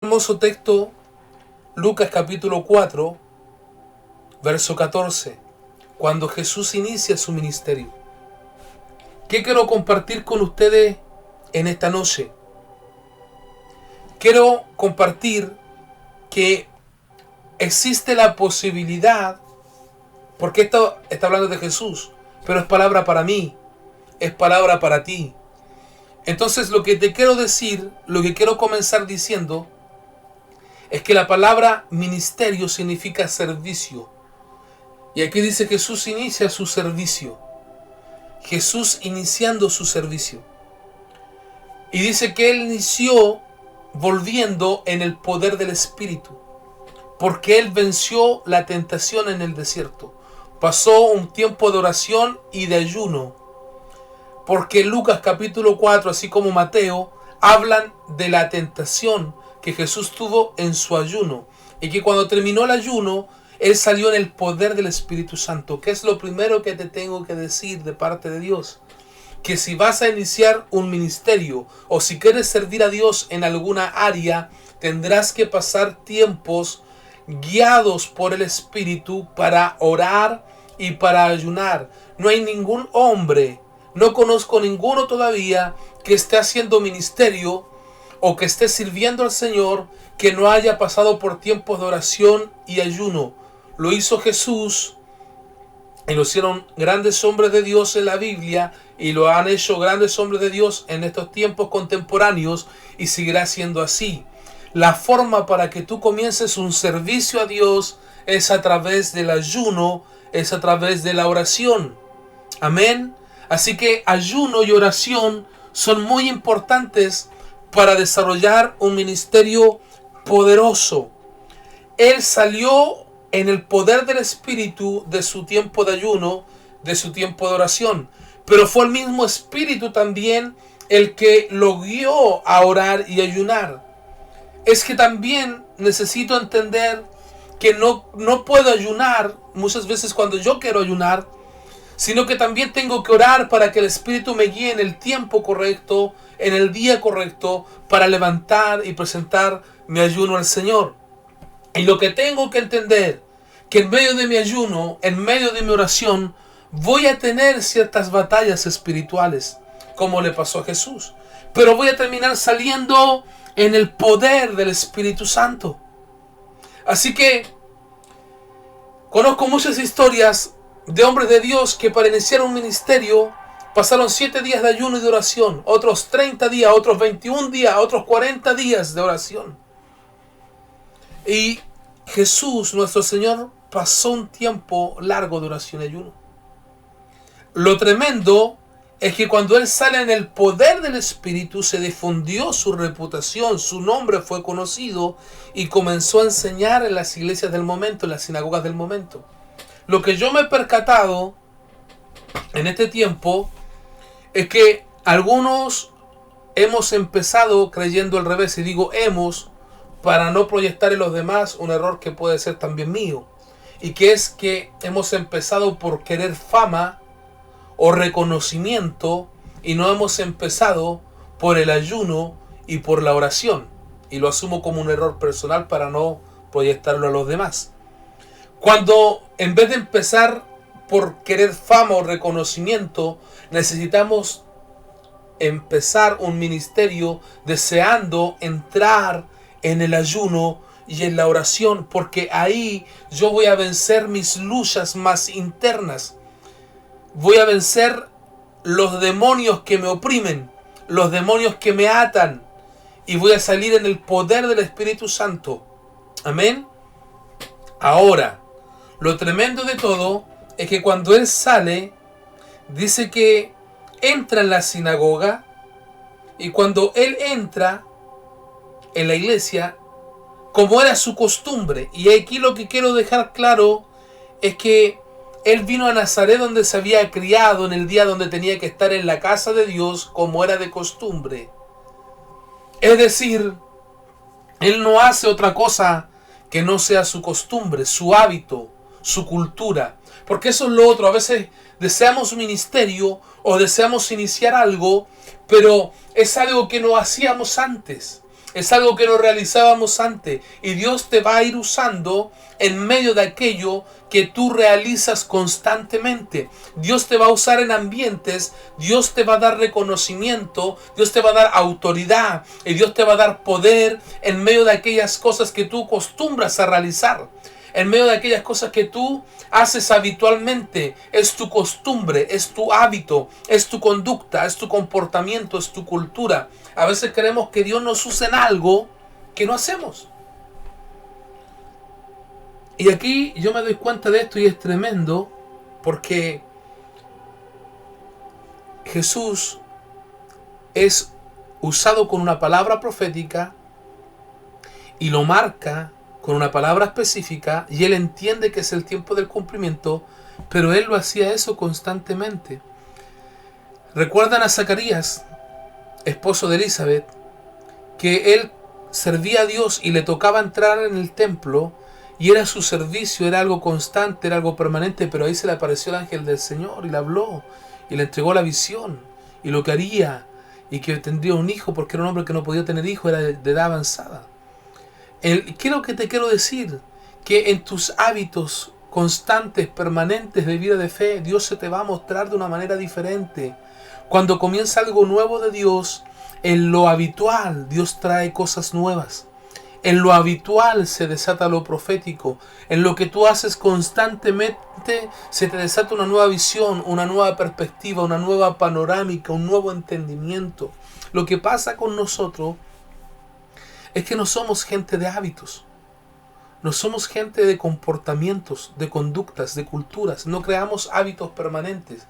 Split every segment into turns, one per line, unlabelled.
Hermoso texto, Lucas capítulo 4, verso 14, cuando Jesús inicia su ministerio. ¿Qué quiero compartir con ustedes en esta noche? Quiero compartir que existe la posibilidad, porque esto está hablando de Jesús, pero es palabra para mí, es palabra para ti. Entonces lo que te quiero decir, lo que quiero comenzar diciendo, es que la palabra ministerio significa servicio. Y aquí dice Jesús inicia su servicio. Jesús iniciando su servicio. Y dice que Él inició volviendo en el poder del Espíritu. Porque Él venció la tentación en el desierto. Pasó un tiempo de oración y de ayuno. Porque Lucas capítulo 4, así como Mateo, hablan de la tentación que Jesús tuvo en su ayuno, y que cuando terminó el ayuno, Él salió en el poder del Espíritu Santo. ¿Qué es lo primero que te tengo que decir de parte de Dios? Que si vas a iniciar un ministerio, o si quieres servir a Dios en alguna área, tendrás que pasar tiempos guiados por el Espíritu para orar y para ayunar. No hay ningún hombre, no conozco ninguno todavía que esté haciendo ministerio o que esté sirviendo al Señor que no haya pasado por tiempos de oración y ayuno. Lo hizo Jesús y lo hicieron grandes hombres de Dios en la Biblia, y lo han hecho grandes hombres de Dios en estos tiempos contemporáneos, y seguirá siendo así. La forma para que tú comiences un servicio a Dios es a través del ayuno, es a través de la oración. Amén. Así que ayuno y oración son muy importantes para desarrollar un ministerio poderoso. Él salió en el poder del Espíritu de su tiempo de ayuno, de su tiempo de oración. Pero fue el mismo Espíritu también el que lo guió a orar y ayunar. Es que también necesito entender que no puedo ayunar muchas veces cuando yo quiero ayunar, sino que también tengo que orar para que el Espíritu me guíe en el tiempo correcto, en el día correcto, para levantar y presentar mi ayuno al Señor. Y lo que tengo que entender, que en medio de mi ayuno, en medio de mi oración, voy a tener ciertas batallas espirituales, como le pasó a Jesús. Pero voy a terminar saliendo en el poder del Espíritu Santo. Así que conozco muchas historias de hombres de Dios que para iniciar un ministerio pasaron 7 días de ayuno y de oración, otros 30 días, otros 21 días, otros 40 días de oración. Y Jesús, nuestro Señor, pasó un tiempo largo de oración y ayuno. Lo tremendo es que cuando Él sale en el poder del Espíritu, se difundió su reputación, su nombre fue conocido y comenzó a enseñar en las iglesias del momento, en las sinagogas del momento. Lo que yo me he percatado en este tiempo es que algunos hemos empezado creyendo al revés, y digo hemos para no proyectar en los demás un error que puede ser también mío, y que es que hemos empezado por querer fama o reconocimiento y no hemos empezado por el ayuno y por la oración, y lo asumo como un error personal para no proyectarlo a los demás. Cuando en vez de empezar por querer fama o reconocimiento, necesitamos empezar un ministerio deseando entrar en el ayuno y en la oración, porque ahí yo voy a vencer mis luchas más internas. Voy a vencer los demonios que me oprimen, los demonios que me atan, y voy a salir en el poder del Espíritu Santo. Amén. Ahora, lo tremendo de todo es que cuando Él sale, dice que entra en la sinagoga, y cuando Él entra en la iglesia, como era su costumbre, y aquí lo que quiero dejar claro es que Él vino a Nazaret, donde se había criado, en el día donde tenía que estar en la casa de Dios, como era de costumbre. Es decir, Él no hace otra cosa que no sea su costumbre, su hábito, su cultura. Porque eso es lo otro. A veces deseamos un ministerio o deseamos iniciar algo, pero es algo que no hacíamos antes. Es algo que no realizábamos antes. Y Dios te va a ir usando en medio de aquello que tú realizas constantemente. Dios te va a usar en ambientes, Dios te va a dar reconocimiento, Dios te va a dar autoridad y Dios te va a dar poder en medio de aquellas cosas que tú acostumbras a realizar. En medio de aquellas cosas que tú haces habitualmente. Es tu costumbre, es tu hábito, es tu conducta, es tu comportamiento, es tu cultura. A veces queremos que Dios nos use en algo que no hacemos. Y aquí yo me doy cuenta de esto y es tremendo, porque Jesús es usado con una palabra profética y lo marca con una palabra específica, y él entiende que es el tiempo del cumplimiento, pero él lo hacía eso constantemente. ¿Recuerdan a Zacarías, esposo de Elizabeth, que él servía a Dios y le tocaba entrar en el templo, y era su servicio, era algo constante, era algo permanente, pero ahí se le apareció el ángel del Señor y le habló y le entregó la visión y lo que haría y que tendría un hijo, porque era un hombre que no podía tener hijo, era de edad avanzada? Quiero que te quiero decir que en tus hábitos constantes, permanentes de vida de fe, Dios se te va a mostrar de una manera diferente. Cuando comienza algo nuevo de Dios, en lo habitual Dios trae cosas nuevas. En lo habitual se desata lo profético. En lo que tú haces constantemente se te desata una nueva visión, una nueva perspectiva, una nueva panorámica, un nuevo entendimiento. Lo que pasa con nosotros es que no somos gente de hábitos. No somos gente de comportamientos, de conductas, de culturas. No creamos hábitos permanentes.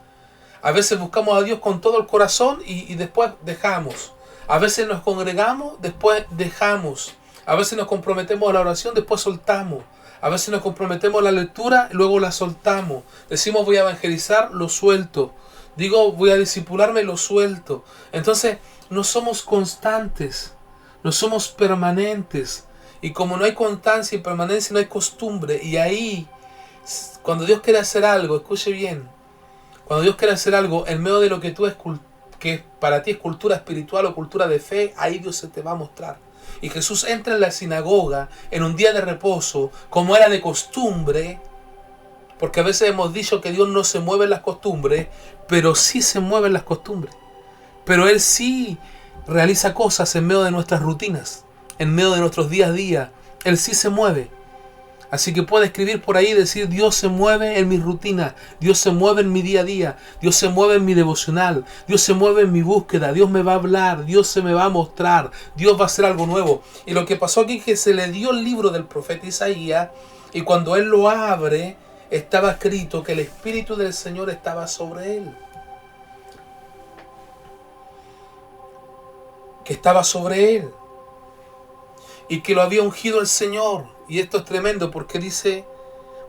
A veces buscamos a Dios con todo el corazón y después dejamos. A veces nos congregamos, después dejamos. A veces nos comprometemos a la oración, después soltamos. A veces nos comprometemos a la lectura, luego la soltamos. Decimos voy a evangelizar, lo suelto. Digo voy a discipularme, lo suelto. Entonces no somos constantes, no somos permanentes. Y como no hay constancia y permanencia, no hay costumbre. Y ahí, cuando Dios quiere hacer algo, escuche bien, cuando Dios quiere hacer algo en medio de lo que que para ti es cultura espiritual o cultura de fe, ahí Dios se te va a mostrar. Y Jesús entra en la sinagoga en un día de reposo, como era de costumbre, porque a veces hemos dicho que Dios no se mueve en las costumbres, pero sí se mueve en las costumbres. Pero Él sí realiza cosas en medio de nuestras rutinas, en medio de nuestros día a día. Él sí se mueve. Así que puede escribir por ahí y decir: Dios se mueve en mi rutina, Dios se mueve en mi día a día, Dios se mueve en mi devocional, Dios se mueve en mi búsqueda, Dios me va a hablar, Dios se me va a mostrar, Dios va a hacer algo nuevo. Y lo que pasó aquí es que se le dio el libro del profeta Isaías, y cuando él lo abre, estaba escrito que el Espíritu del Señor estaba sobre él. Que estaba sobre él. Y que lo había ungido el Señor. Y esto es tremendo porque dice: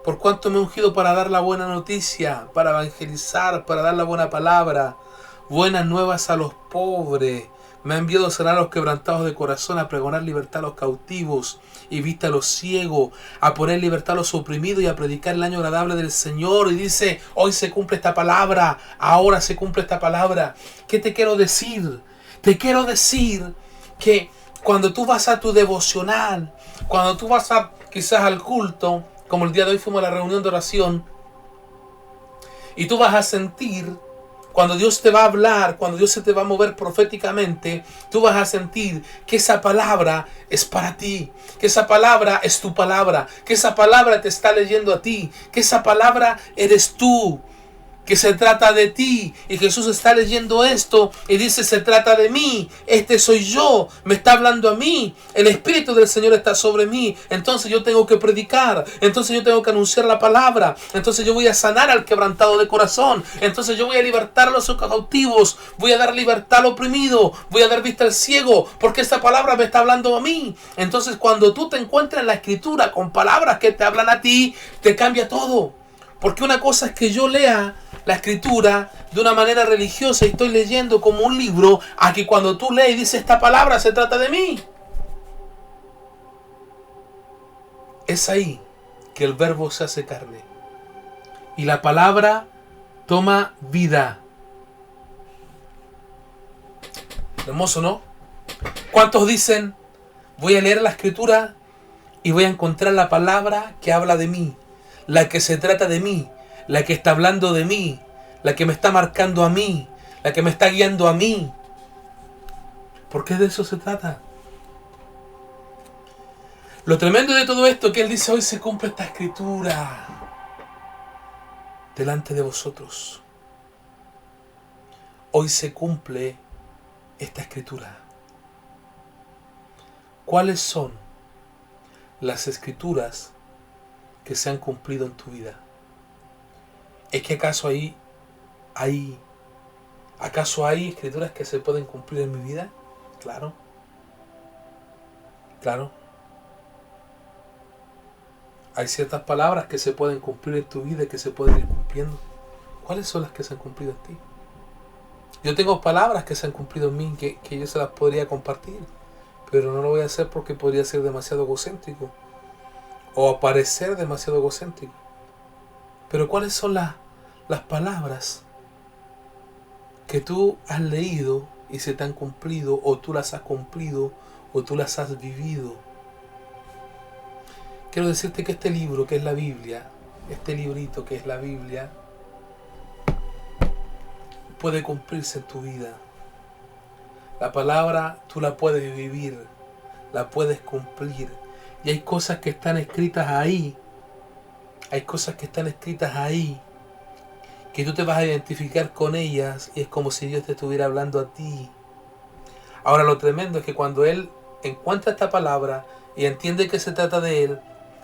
por cuanto me he ungido para dar la buena noticia, para evangelizar, para dar la buena palabra, buenas nuevas a los pobres. Me ha enviado a sanar a los quebrantados de corazón, a pregonar libertad a los cautivos y vista a los ciegos, a poner libertad a los oprimidos y a predicar el año agradable del Señor. Y dice: hoy se cumple esta palabra, ahora se cumple esta palabra. ¿Qué te quiero decir? Te quiero decir que cuando tú vas a tu devocional, cuando tú vas quizás al culto, como el día de hoy fuimos a la reunión de oración, y tú vas a sentir, cuando Dios te va a hablar, cuando Dios se te va a mover proféticamente, tú vas a sentir que esa palabra es para ti, que esa palabra es tu palabra, que esa palabra te está leyendo a ti, que esa palabra eres tú, que se trata de ti. Y Jesús está leyendo esto y dice: se trata de mí, este soy yo, me está hablando a mí, el Espíritu del Señor está sobre mí, entonces yo tengo que predicar, entonces yo tengo que anunciar la palabra, entonces yo voy a sanar al quebrantado de corazón, entonces yo voy a libertar a los cautivos, voy a dar libertad al oprimido, voy a dar vista al ciego, porque esta palabra me está hablando a mí. Entonces cuando tú te encuentras en la Escritura con palabras que te hablan a ti, te cambia todo. Porque una cosa es que yo lea la Escritura de una manera religiosa y estoy leyendo como un libro, a que cuando tú lees y dices: esta palabra se trata de mí. Es ahí que el verbo se hace carne y la palabra toma vida. Hermoso, ¿no? ¿Cuántos dicen: Voy a leer la escritura y voy a encontrar la palabra que habla de mí, la que se trata de mí, la que está hablando de mí, la que me está marcando a mí, la que me está guiando a mí. Porque de eso se trata. Lo tremendo de todo esto es que Él dice: hoy se cumple esta escritura delante de vosotros. Hoy se cumple esta escritura. ¿Cuáles son las escrituras que se han cumplido en tu vida? ¿Es que acaso acaso hay escrituras que se pueden cumplir en mi vida? Claro. Claro. Hay ciertas palabras que se pueden cumplir en tu vida y que se pueden ir cumpliendo. ¿Cuáles son las que se han cumplido en ti? Yo tengo palabras que se han cumplido en mí que yo se las podría compartir, pero no lo voy a hacer porque podría ser demasiado egocéntrico o parecer demasiado egocéntrico. Pero ¿cuáles son las palabras que tú has leído y se te han cumplido, o tú las has cumplido, o tú las has vivido? Quiero decirte que este libro, que es la Biblia, este librito que es la Biblia, puede cumplirse en tu vida. La palabra tú la puedes vivir, la puedes cumplir. Y hay cosas que están escritas ahí, que tú te vas a identificar con ellas y es como si Dios te estuviera hablando a ti. Ahora, lo tremendo es que cuando Él encuentra esta palabra y entiende que se trata de Él,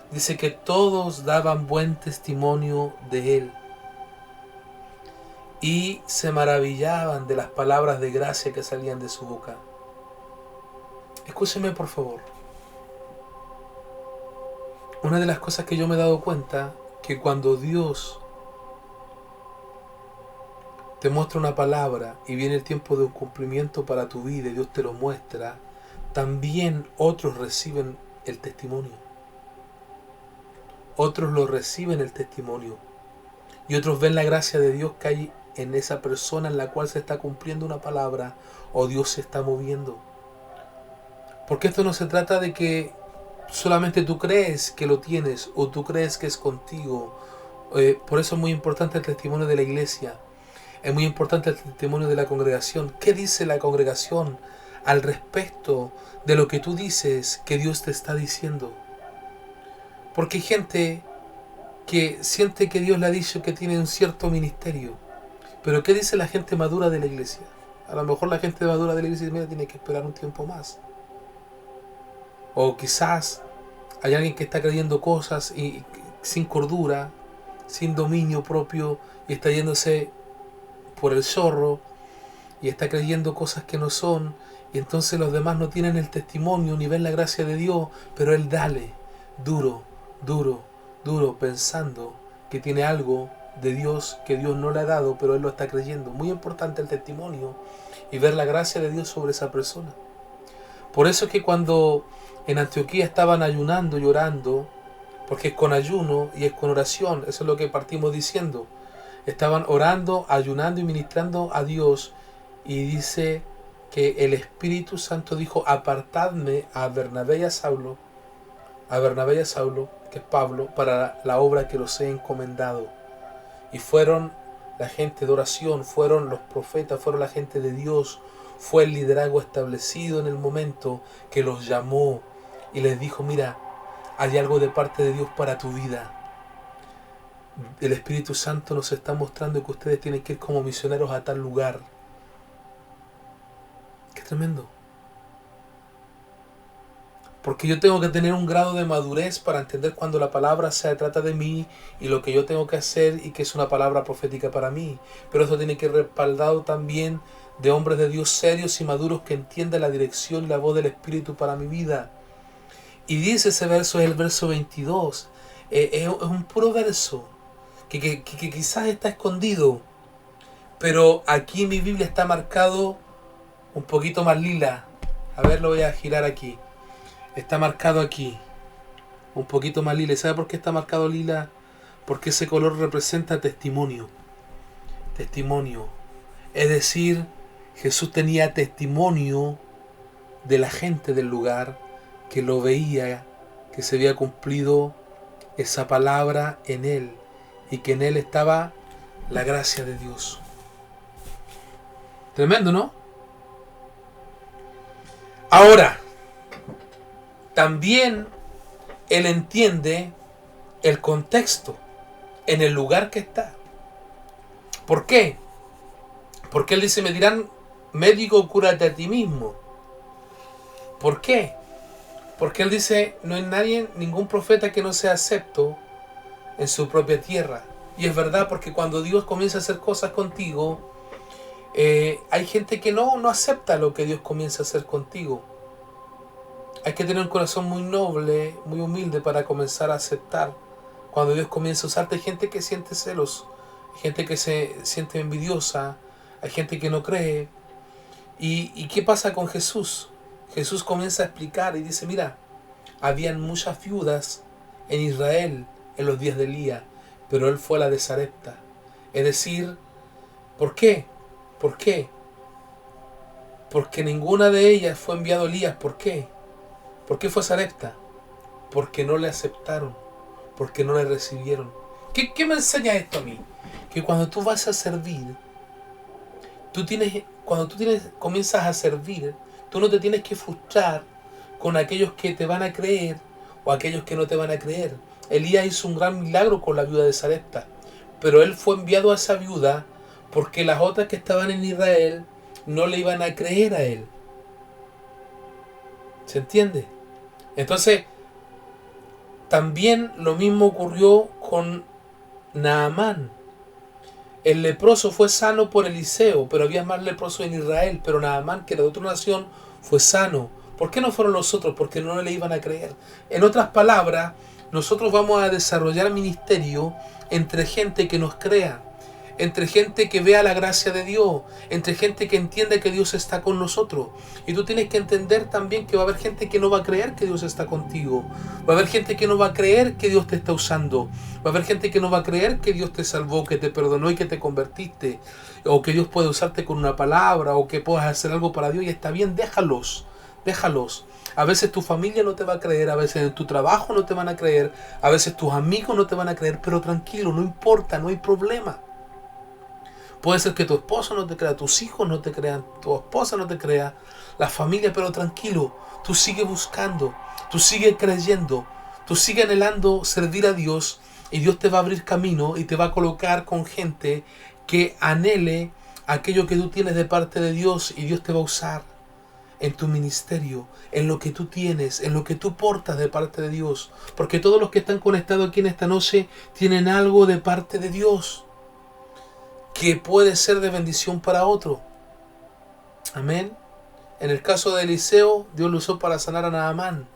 dice que todos daban buen testimonio de Él y se maravillaban de las palabras de gracia que salían de su boca. Escúcheme, por favor. Una de las cosas que yo me he dado cuenta, que cuando Dios te muestra una palabra y viene el tiempo de un cumplimiento para tu vida y Dios te lo muestra, también otros reciben el testimonio. Otros lo reciben el testimonio. Y otros ven la gracia de Dios que hay en esa persona en la cual se está cumpliendo una palabra o Dios se está moviendo. Porque esto no se trata de que solamente tú crees que lo tienes o tú crees que es contigo. Por eso es muy importante el testimonio de la iglesia. Es muy importante el testimonio de la congregación. ¿Qué dice la congregación al respecto de lo que tú dices que Dios te está diciendo? Porque hay gente que siente que Dios le ha dicho que tiene un cierto ministerio. Pero ¿qué dice la gente madura de la iglesia? A lo mejor la gente madura de la iglesia dice: mira, tiene que esperar un tiempo más. O quizás hay alguien que está creyendo cosas y sin cordura, sin dominio propio, y está yéndose por el zorro y está creyendo cosas que no son, y entonces los demás no tienen el testimonio ni ven la gracia de Dios, pero él dale duro, pensando que tiene algo de Dios que Dios no le ha dado, pero él lo está creyendo. Muy importante el testimonio y ver la gracia de Dios sobre esa persona. Por eso es que cuando en Antioquía estaban ayunando y orando, porque es con ayuno y es con oración, eso es lo que partimos diciendo. Estaban orando, ayunando y ministrando a Dios, y dice que el Espíritu Santo dijo: apartadme a Bernabé y a Saulo, que es Pablo, para la obra que los he encomendado. Y fueron la gente de oración, fueron los profetas, fueron la gente de Dios, fue el liderazgo establecido en el momento que los llamó y les dijo: mira, hay algo de parte de Dios para tu vida. El Espíritu Santo nos está mostrando que ustedes tienen que ir como misioneros a tal lugar. ¡Qué tremendo! Porque yo tengo que tener un grado de madurez para entender cuando la palabra se trata de mí y lo que yo tengo que hacer y que es una palabra profética para mí. Pero eso tiene que ir respaldado también de hombres de Dios serios y maduros que entiendan la dirección y la voz del Espíritu para mi vida. Y dice ese verso, es el verso 22. Es un puro verso que quizás está escondido, pero aquí en mi Biblia está marcado un poquito más lila. A ver, lo voy a girar aquí. Está marcado aquí un poquito más lila. ¿Y sabe por qué está marcado lila? Porque ese color representa testimonio. Testimonio. Es decir, Jesús tenía testimonio de la gente del lugar, que lo veía, que se había cumplido esa palabra en él y que en él estaba la gracia de Dios. Tremendo, ¿no? Ahora, también él entiende el contexto, en el lugar que está. ¿Por qué? Porque él dice, me dirán, médico, cúrate a ti mismo. ¿Por qué? Porque él dice, no hay nadie, ningún profeta que no sea acepto en su propia tierra. Y es verdad, porque cuando Dios comienza a hacer cosas contigo, hay gente que no acepta lo que Dios comienza a hacer contigo. Hay que tener un corazón muy noble, muy humilde para comenzar a aceptar cuando Dios comienza a usarte. Hay gente que siente celos, hay gente que se siente envidiosa, hay gente que no cree. ¿Y qué pasa con Jesús? Jesús comienza a explicar y dice, mira, habían muchas viudas en Israel en los días de Elías, pero él fue la de Sarepta. Es decir, ¿por qué? ¿Por qué? Porque ninguna de ellas fue enviado a Elías. ¿Por qué? ¿Por qué fue Sarepta? Porque no le aceptaron, porque no le recibieron. ¿Qué me enseña esto a mí? Que cuando tú vas a servir, cuando tú comienzas a servir, tú no te tienes que frustrar con aquellos que te van a creer o aquellos que no te van a creer. Elías hizo un gran milagro con la viuda de Sarepta, pero él fue enviado a esa viuda porque las otras que estaban en Israel no le iban a creer a él. ¿Se entiende? Entonces, también lo mismo ocurrió con Naamán. El leproso fue sano por Eliseo, pero había más leprosos en Israel. Pero Naamán, que era de otra nación, fue sano. ¿Por qué no fueron los otros? Porque no le iban a creer. En otras palabras, nosotros vamos a desarrollar ministerio entre gente que nos crea, entre gente que vea la gracia de Dios, entre gente que entiende que Dios está con nosotros. Y tú tienes que entender también que va a haber gente que no va a creer que Dios está contigo. Va a haber gente que no va a creer que Dios te está usando. Va a haber gente que no va a creer que Dios te salvó, que te perdonó y que te convertiste. O que Dios puede usarte con una palabra, o que puedas hacer algo para Dios. Y está bien, déjalos. A veces tu familia no te va a creer, a veces en tu trabajo no te van a creer, a veces tus amigos no te van a creer, pero tranquilo, no importa, no hay problema. Puede ser que tu esposo no te crea, tus hijos no te crean, tu esposa no te crea, la familia, pero tranquilo, tú sigue buscando, tú sigue creyendo, tú sigue anhelando servir a Dios y Dios te va a abrir camino y te va a colocar con gente que anhele aquello que tú tienes de parte de Dios y Dios te va a usar en tu ministerio, en lo que tú tienes, en lo que tú portas de parte de Dios, porque todos los que están conectados aquí en esta noche tienen algo de parte de Dios que puede ser de bendición para otro. Amén. En el caso de Eliseo, Dios lo usó para sanar a Naamán.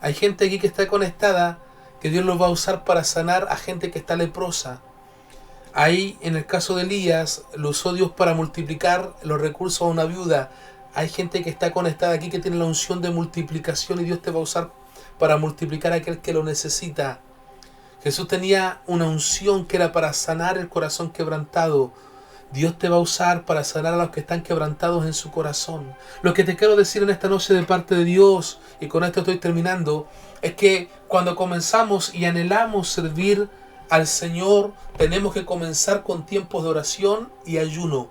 Hay gente aquí que está conectada que Dios lo va a usar para sanar a gente que está leprosa. Ahí, en el caso de Elías, lo usó Dios para multiplicar los recursos a una viuda. Hay gente que está conectada aquí que tiene la unción de multiplicación y Dios te va a usar para multiplicar a aquel que lo necesita. Jesús tenía una unción que era para sanar el corazón quebrantado. Dios te va a usar para sanar a los que están quebrantados en su corazón. Lo que te quiero decir en esta noche de parte de Dios, y con esto estoy terminando, es que cuando comenzamos y anhelamos servir al Señor, tenemos que comenzar con tiempos de oración y ayuno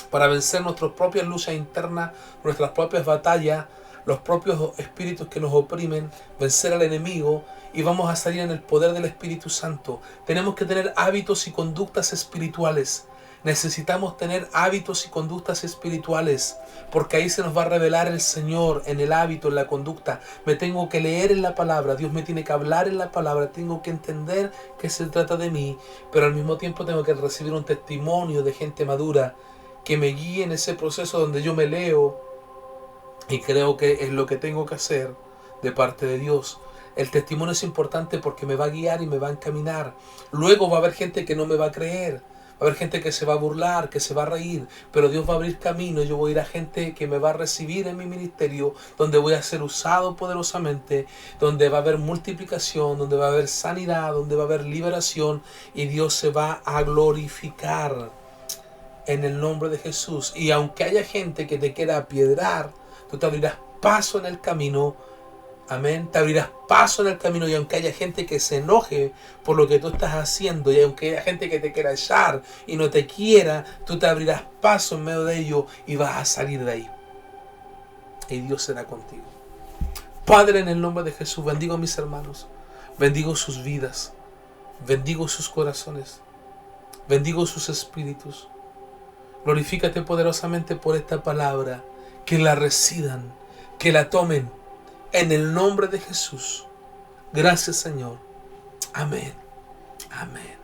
para vencer nuestras propias luchas internas, nuestras propias batallas, los propios espíritus que nos oprimen, vencer al enemigo, y vamos a salir en el poder del Espíritu Santo. Tenemos que tener hábitos y conductas espirituales. Necesitamos tener hábitos y conductas espirituales, porque ahí se nos va a revelar el Señor en el hábito, en la conducta. Me tengo que leer en la palabra, Dios me tiene que hablar en la palabra, tengo que entender que se trata de mí, pero al mismo tiempo tengo que recibir un testimonio de gente madura que me guíe en ese proceso donde yo me leo y creo que es lo que tengo que hacer de parte de Dios. El testimonio es importante porque me va a guiar y me va a encaminar. Luego va a haber gente que no me va a creer. Va a haber gente que se va a burlar, que se va a reír. Pero Dios va a abrir camino. Yo voy a ir a gente que me va a recibir en mi ministerio, donde voy a ser usado poderosamente, donde va a haber multiplicación, donde va a haber sanidad, donde va a haber liberación. Y Dios se va a glorificar en el nombre de Jesús. Y aunque haya gente que te quiera apiedrar, tú te abrirás paso en el camino. Amén. Te abrirás paso en el camino, y aunque haya gente que se enoje por lo que tú estás haciendo, y aunque haya gente que te quiera echar y no te quiera, tú te abrirás paso en medio de ello y vas a salir de ahí. Y Dios será contigo. Padre, en el nombre de Jesús, bendigo a mis hermanos. Bendigo sus vidas. Bendigo sus corazones. Bendigo sus espíritus. Glorifícate poderosamente por esta palabra. Que la reciban, que la tomen. En el nombre de Jesús. Gracias, Señor. Amén. Amén.